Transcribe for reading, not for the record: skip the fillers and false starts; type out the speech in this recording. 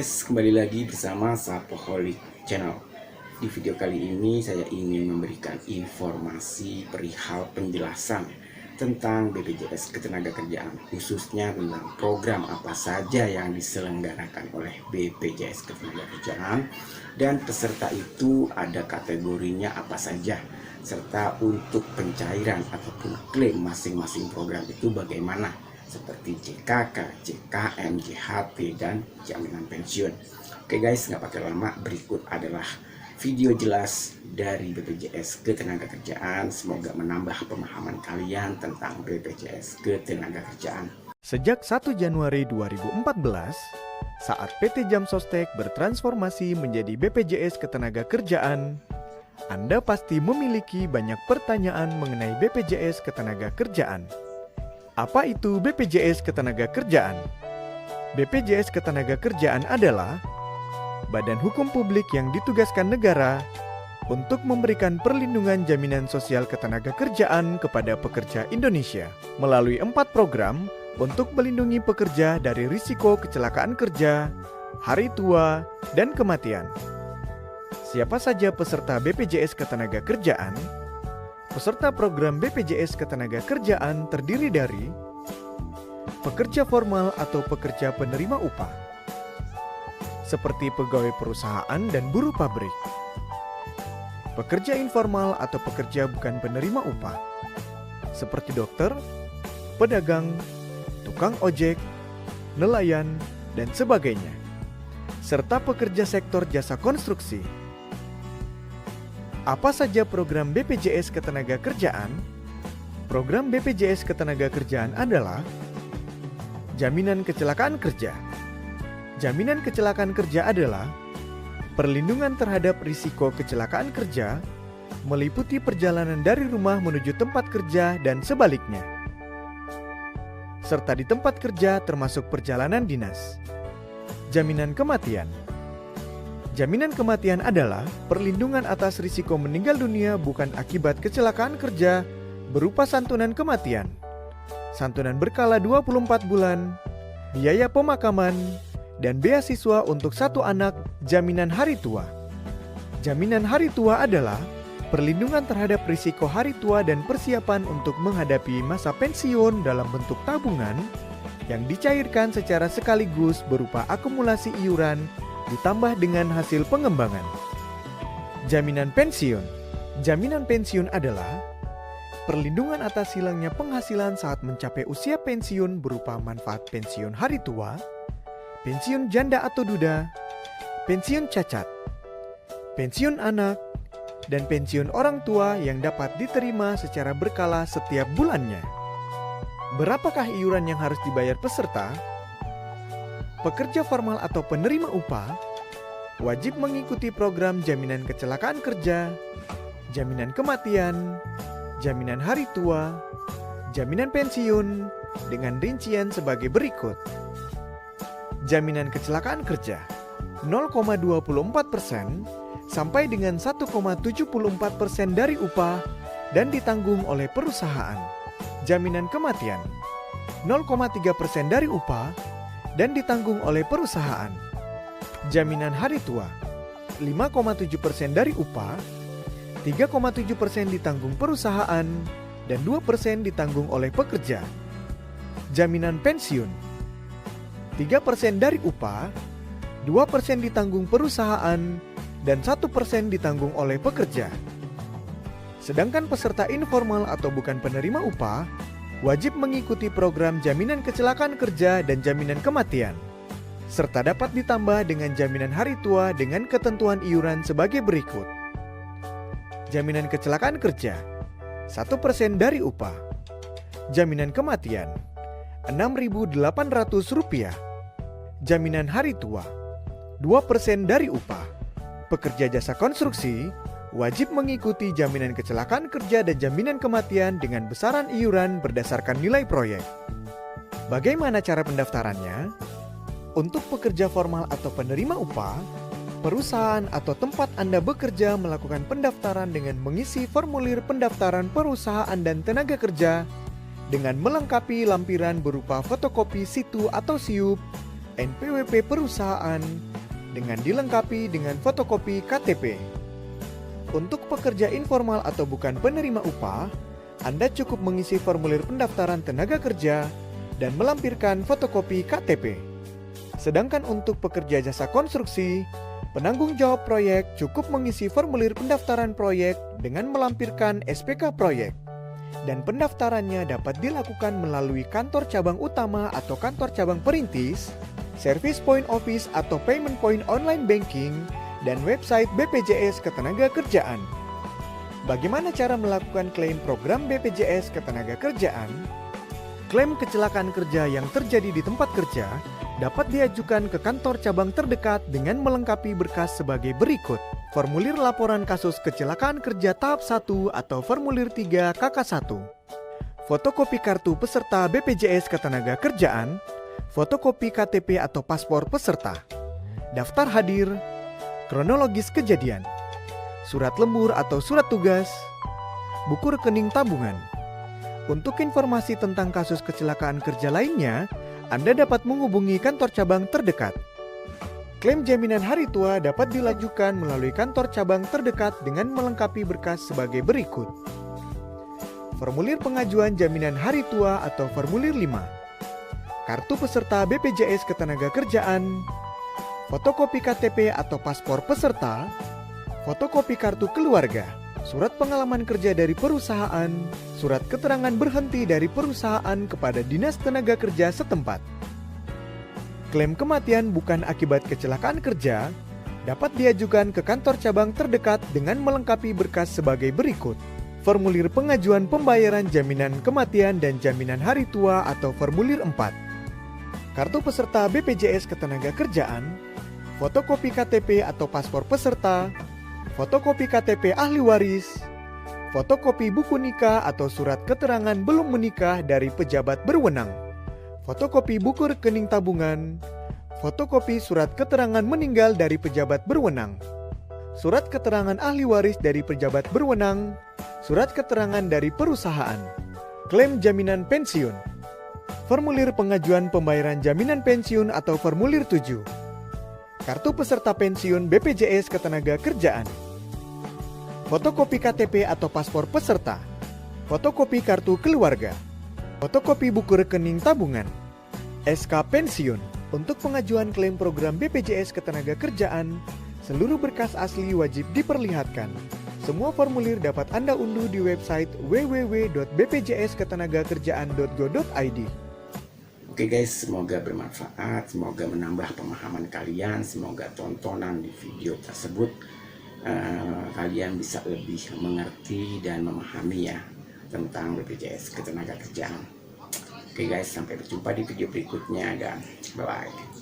guys, kembali lagi bersama Sapoholic Channel. Di video kali ini saya ingin memberikan informasi perihal penjelasan tentang BPJS Ketenagakerjaan, khususnya tentang program apa saja yang diselenggarakan oleh BPJS Ketenagakerjaan, dan peserta itu ada kategorinya apa saja, serta untuk pencairan ataupun klaim masing-masing program itu bagaimana, seperti JKK, JKM, JHT, dan jaminan pensiun. Oke guys, nggak pakai lama, berikut adalah video jelas dari BPJS Ketenagakerjaan. Semoga menambah pemahaman kalian tentang BPJS Ketenagakerjaan. Sejak 1 Januari 2014, saat PT Jam Sostek bertransformasi menjadi BPJS Ketenagakerjaan, Anda pasti memiliki banyak pertanyaan mengenai BPJS Ketenagakerjaan. Apa itu BPJS Ketenagakerjaan? BPJS Ketenagakerjaan adalah badan hukum publik yang ditugaskan negara untuk memberikan perlindungan jaminan sosial ketenagakerjaan kepada pekerja Indonesia melalui 4 program untuk melindungi pekerja dari risiko kecelakaan kerja, hari tua, dan kematian. Siapa saja peserta BPJS Ketenagakerjaan? Peserta program BPJS Ketenagakerjaan terdiri dari pekerja formal atau pekerja penerima upah, seperti pegawai perusahaan dan buruh pabrik, pekerja informal atau pekerja bukan penerima upah, seperti dokter, pedagang, tukang ojek, nelayan, dan sebagainya, serta pekerja sektor jasa konstruksi. Apa saja program BPJS Ketenagakerjaan? Program BPJS Ketenagakerjaan adalah jaminan kecelakaan kerja. Jaminan kecelakaan kerja adalah perlindungan terhadap risiko kecelakaan kerja, meliputi perjalanan dari rumah menuju tempat kerja dan sebaliknya, serta di tempat kerja termasuk perjalanan dinas. Jaminan kematian. Jaminan kematian adalah perlindungan atas risiko meninggal dunia bukan akibat kecelakaan kerja berupa santunan kematian, santunan berkala 24 bulan, biaya pemakaman, dan beasiswa untuk 1 anak, jaminan hari tua. Jaminan hari tua adalah perlindungan terhadap risiko hari tua dan persiapan untuk menghadapi masa pensiun dalam bentuk tabungan yang dicairkan secara sekaligus berupa akumulasi iuran ditambah dengan hasil pengembangan. Jaminan pensiun. Jaminan pensiun adalah perlindungan atas hilangnya penghasilan saat mencapai usia pensiun berupa manfaat pensiun hari tua, pensiun janda atau duda, pensiun cacat, pensiun anak, dan pensiun orang tua yang dapat diterima secara berkala setiap bulannya. Berapakah iuran yang harus dibayar peserta? Pekerja formal atau penerima upah wajib mengikuti program jaminan kecelakaan kerja, jaminan kematian, jaminan hari tua, jaminan pensiun dengan rincian sebagai berikut. Jaminan kecelakaan kerja 0,24% sampai dengan 1,74% dari upah dan ditanggung oleh perusahaan. Jaminan kematian 0,3% dari upah dan ditanggung oleh perusahaan. Jaminan hari tua 5,7% dari upah, 3,7% ditanggung perusahaan, dan 2% ditanggung oleh pekerja. Jaminan pensiun 3% dari upah, 2% ditanggung perusahaan, dan 1% ditanggung oleh pekerja. Sedangkan peserta informal atau bukan penerima upah wajib mengikuti program jaminan kecelakaan kerja dan jaminan kematian, serta dapat ditambah dengan jaminan hari tua dengan ketentuan iuran sebagai berikut. Jaminan kecelakaan kerja 1% dari upah. Jaminan kematian Rp6.800. Jaminan hari tua 2% dari upah. Pekerja jasa konstruksi wajib mengikuti jaminan kecelakaan kerja dan jaminan kematian dengan besaran iuran berdasarkan nilai proyek. Bagaimana cara pendaftarannya? Untuk pekerja formal atau penerima upah, perusahaan atau tempat Anda bekerja melakukan pendaftaran dengan mengisi formulir pendaftaran perusahaan dan tenaga kerja dengan melengkapi lampiran berupa fotokopi situ atau SIUP, NPWP perusahaan, dengan dilengkapi dengan fotokopi KTP. Untuk pekerja informal atau bukan penerima upah, Anda cukup mengisi formulir pendaftaran tenaga kerja dan melampirkan fotokopi KTP. Sedangkan untuk pekerja jasa konstruksi, penanggung jawab proyek cukup mengisi formulir pendaftaran proyek dengan melampirkan SPK proyek. Dan pendaftarannya dapat dilakukan melalui kantor cabang utama atau kantor cabang perintis, service point office atau payment point online banking, dan website BPJS Ketenagakerjaan. Bagaimana cara melakukan klaim program BPJS Ketenagakerjaan? Klaim kecelakaan kerja yang terjadi di tempat kerja dapat diajukan ke kantor cabang terdekat dengan melengkapi berkas sebagai berikut. Formulir laporan kasus kecelakaan kerja tahap 1 atau formulir 3 KK1. Fotokopi kartu peserta BPJS Ketenagakerjaan, fotokopi KTP atau paspor peserta, daftar hadir, kronologis kejadian, surat lembur atau surat tugas, buku rekening tabungan. Untuk informasi tentang kasus kecelakaan kerja lainnya, Anda dapat menghubungi kantor cabang terdekat. Klaim jaminan hari tua dapat dilajukan melalui kantor cabang terdekat dengan melengkapi berkas sebagai berikut. Formulir pengajuan jaminan hari tua atau formulir 5. Kartu peserta BPJS Ketenagakerjaan, fotokopi KTP atau paspor peserta, fotokopi kartu keluarga, surat pengalaman kerja dari perusahaan, surat keterangan berhenti dari perusahaan kepada Dinas Tenaga Kerja setempat. Klaim kematian bukan akibat kecelakaan kerja dapat diajukan ke kantor cabang terdekat dengan melengkapi berkas sebagai berikut. Formulir pengajuan pembayaran jaminan kematian dan jaminan hari tua atau formulir 4. Kartu peserta BPJS Ketenagakerjaan, fotokopi KTP atau paspor peserta, fotokopi KTP ahli waris, fotokopi buku nikah atau surat keterangan belum menikah dari pejabat berwenang, fotokopi buku rekening tabungan, fotokopi surat keterangan meninggal dari pejabat berwenang, surat keterangan ahli waris dari pejabat berwenang, surat keterangan dari perusahaan, klaim jaminan pensiun, formulir pengajuan pembayaran jaminan pensiun atau formulir 7, kartu peserta pensiun BPJS Ketenagakerjaan, fotokopi KTP atau paspor peserta, fotokopi kartu keluarga, fotokopi buku rekening tabungan, SK pensiun. Untuk pengajuan klaim program BPJS Ketenagakerjaan, seluruh berkas asli wajib diperlihatkan. Semua formulir dapat Anda unduh di website www.bpjsketenagakerjaan.go.id. Oke guys, semoga bermanfaat, semoga menambah pemahaman kalian, semoga tontonan di video tersebut kalian bisa lebih mengerti dan memahami ya tentang BPJS Ketenagakerjaan. Oke guys, sampai berjumpa di video berikutnya dan bye-bye.